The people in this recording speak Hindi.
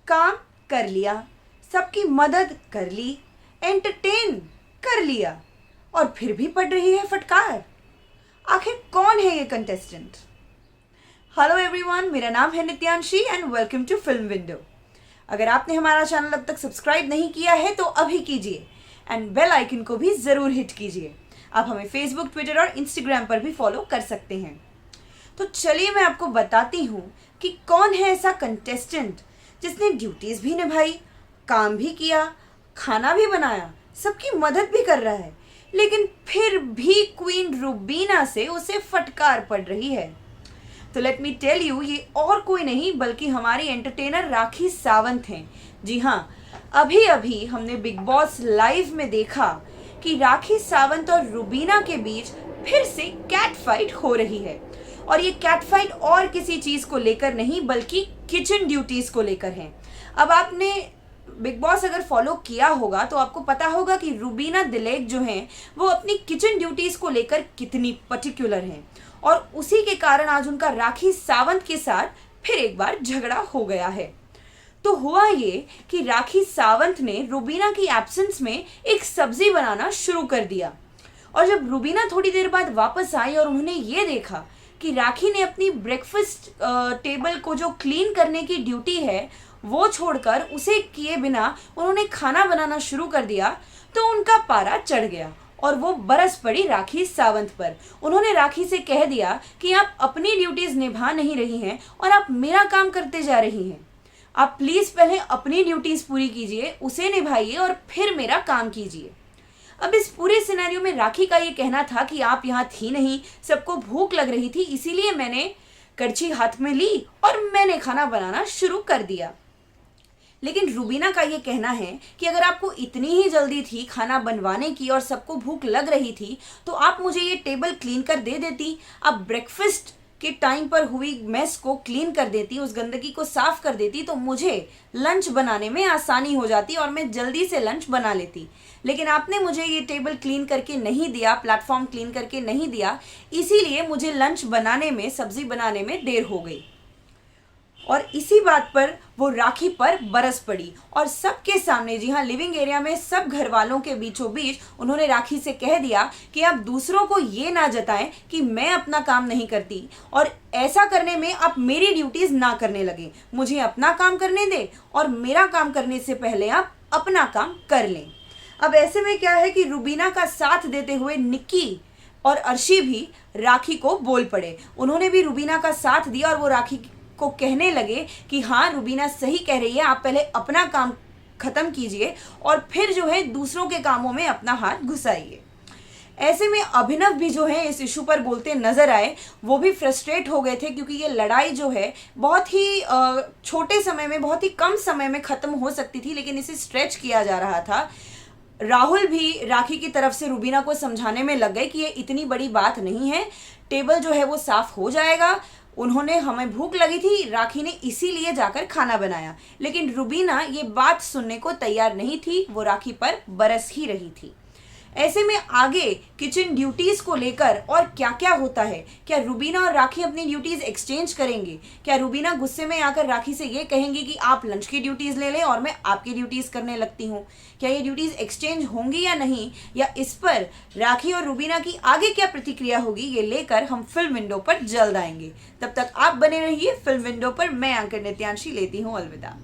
काम कर लिया, सबकी मदद कर ली, एंटरटेन कर लिया और फिर भी पड़ रही है फटकार। आखिर कौन है ये कंटेस्टेंट? हेलो एवरीवन, मेरा नाम है Nityanshi and welcome to film window. अगर आपने हमारा चैनल अब तक सब्सक्राइब नहीं किया है तो अभी कीजिए एंड बेल आइकन को भी ज़रूर हिट कीजिए। आप हमें फेसबुक, ट्विटर और इंस्टाग्राम पर भी फॉलो कर सकते हैं। तो चलिए मैं आपको बताती हूँ कि कौन है ऐसा कंटेस्टेंट जिसने ड्यूटीज़ भी निभाई, काम भी किया, खाना भी बनाया, सबकी मदद भी कर रहा है, लेकिन फिर भी क्वीन रुबीना से उसे फटकार पड़ रही है। तो लेट मी टेल यू, ये और कोई नहीं बल्कि हमारी एंटरटेनर राखी सावंत हैं। जी हाँ, अभी अभी हमने बिग बॉस लाइव में देखा कि राखी सावंत और रुबीना के बीच फिर से कैट फाइट हो रही है। और ये कैट फाइट और किसी चीज़ को लेकर नहीं बल्कि किचन ड्यूटीज़ को लेकर है। अब आपने बिग बॉस अगर फॉलो किया होगा तो आपको पता होगा कि रुबीना दिलेक जो हैं वो अपनी किचन ड्यूटीज़ को लेकर कितनी पर्टिकुलर हैं, और उसी के कारण आज उनका राखी सावंत के साथ फिर एक बार झगड़ा हो गया है। तो हुआ ये कि राखी सावंत ने रुबीना की एब्सेंस में एक सब्जी बनाना शुरू कर दिया, और जब रुबीना थोड़ी देर बाद वापस आई और उन्होंने ये देखा कि राखी ने अपनी ब्रेकफास्ट टेबल को जो क्लीन करने की ड्यूटी है वो छोड़कर उसे किए बिना उन्होंने खाना बनाना शुरू कर दिया, तो उनका पारा चढ़ गया और वो बरस पड़ी राखी सावंत पर। उन्होंने राखी से कह दिया कि आप अपनी ड्यूटीज निभा नहीं रही हैं और आप मेरा काम करते जा रही हैं। आप प्लीज पहले अपनी ड्यूटीज पूरी कीजिए, उसे निभाइए और फिर मेरा काम कीजिए। अब इस पूरे सिनेरियो में राखी का ये कहना था कि आप यहाँ थी नहीं, सबको भूख लग रही थी, इसीलिए मैंने करछी हाथ में ली और मैंने खाना बनाना शुरू कर दिया। लेकिन रुबीना का ये कहना है कि अगर आपको इतनी ही जल्दी थी खाना बनवाने की और सबको भूख लग रही थी तो आप मुझे ये टेबल क्लीन कर दे देती, आप ब्रेकफास्ट के टाइम पर हुई मेस को क्लीन कर देती, उस गंदगी को साफ कर देती, तो मुझे लंच बनाने में आसानी हो जाती और मैं जल्दी से लंच बना लेती। लेकिन आपने मुझे ये टेबल क्लीन करके नहीं दिया, प्लेटफॉर्म क्लीन करके नहीं दिया, इसीलिए मुझे लंच बनाने में, सब्जी बनाने में देर हो गई। और इसी बात पर वो राखी पर बरस पड़ी और सबके सामने, जी हाँ, लिविंग एरिया में सब घर वालों के बीचों बीच उन्होंने राखी से कह दिया कि आप दूसरों को ये ना जताएं कि मैं अपना काम नहीं करती, और ऐसा करने में आप मेरी ड्यूटीज ना करने लगे। मुझे अपना काम करने दे और मेरा काम करने से पहले आप अपना काम कर लें। अब ऐसे में क्या है कि रुबीना का साथ देते हुए निक्की और अर्शी भी राखी को बोल पड़े। उन्होंने भी रुबीना का साथ दिया और वो राखी को कहने लगे कि हाँ, रुबीना सही कह रही है, आप पहले अपना काम खत्म कीजिए और फिर जो है दूसरों के कामों में अपना हाथ घुसाइए। ऐसे में अभिनव भी जो है इस इशू पर बोलते नजर आए। वो भी फ्रस्ट्रेट हो गए थे क्योंकि ये लड़ाई जो है बहुत ही छोटे समय में, बहुत ही कम समय में खत्म हो सकती थी, लेकिन इसे स्ट्रेच किया जा रहा था। राहुल भी राखी की तरफ से रुबीना को समझाने में लग गए कि ये इतनी बड़ी बात नहीं है, टेबल जो है वो साफ हो जाएगा, उन्होंने, हमें भूख लगी थी, राखी ने इसीलिए जाकर खाना बनाया। लेकिन रुबीना ये बात सुनने को तैयार नहीं थी, वो राखी पर बरस ही रही थी। ऐसे में आगे किचन ड्यूटीज को लेकर और क्या क्या होता है, क्या रुबीना और राखी अपनी ड्यूटीज एक्सचेंज करेंगे? क्या रुबीना गुस्से में आकर राखी से ये कहेंगी कि आप लंच की ड्यूटीज ले लें और मैं आपकी ड्यूटीज करने लगती हूँ? क्या ये ड्यूटीज एक्सचेंज होंगी या नहीं, या इस पर राखी और रुबीना की आगे क्या प्रतिक्रिया होगी, ये लेकर हम फिल्म विंडो पर जल्द आएंगे। तब तक आप बने रहिए फिल्म विंडो पर। मैं एंकर नित्यांशी लेती हूँ अलविदा।